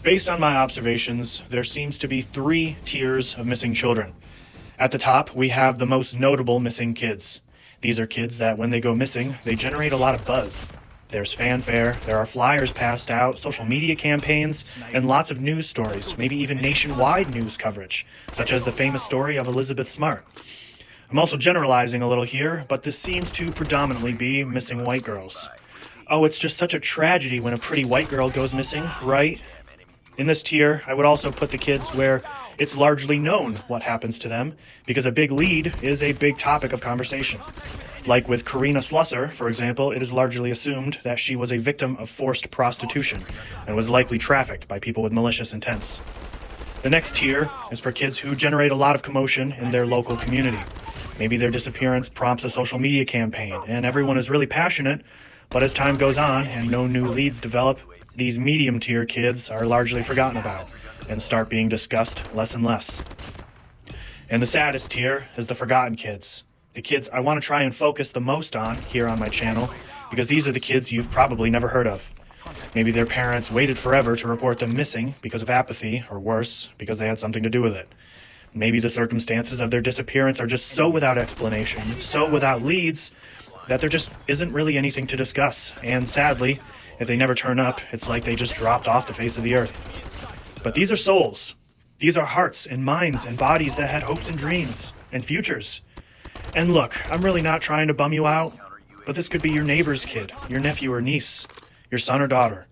Based on my observations, there seems to be three tiers of missing children. At the top, we have the most notable missing kids. These are kids that, when they go missing, they generate a lot of buzz. There's fanfare, there are flyers passed out, social media campaigns, and lots of news stories, maybe even nationwide news coverage, such as the famous story of Elizabeth Smart. I'm also generalizing a little here, but this seems to predominantly be missing white girls. Oh, it's just such a tragedy when a pretty white girl goes missing, right? In this tier, I would also put the kids where it's largely known what happens to them, because a big lead is a big topic of conversation. Like with Karina Slusser, for example, it is largely assumed that she was a victim of forced prostitution and was likely trafficked by people with malicious intents. The next tier is for kids who generate a lot of commotion in their local community. Maybe their disappearance prompts a social media campaign, and everyone is really passionate, but as time goes on and no new leads develop, these medium-tier kids are largely forgotten about and start being discussed less and less. And the saddest tier is the forgotten kids. The kids I want to try and focus the most on here on my channel, because these are the kids you've probably never heard of. Maybe their parents waited forever to report them missing because of apathy, or worse, because they had something to do with it. Maybe the circumstances of their disappearance are just so without explanation, so without leads, that there just isn't really anything to discuss. And sadly, if they never turn up, it's like they just dropped off the face of the earth. But these are souls. These are hearts and minds and bodies that had hopes and dreams and futures. And look, I'm really not trying to bum you out, but this could be your neighbor's kid, your nephew or niece, your son or daughter.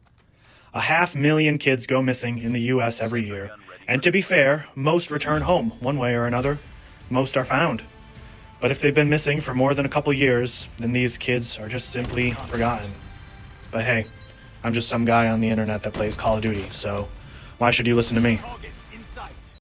500,000 kids go missing in the U.S. every year. And to be fair, most return home one way or another. Most are found. But if they've been missing for more than a couple years, then these kids are just simply forgotten. But hey, I'm just some guy on the internet that plays Call of Duty, so why should you listen to me?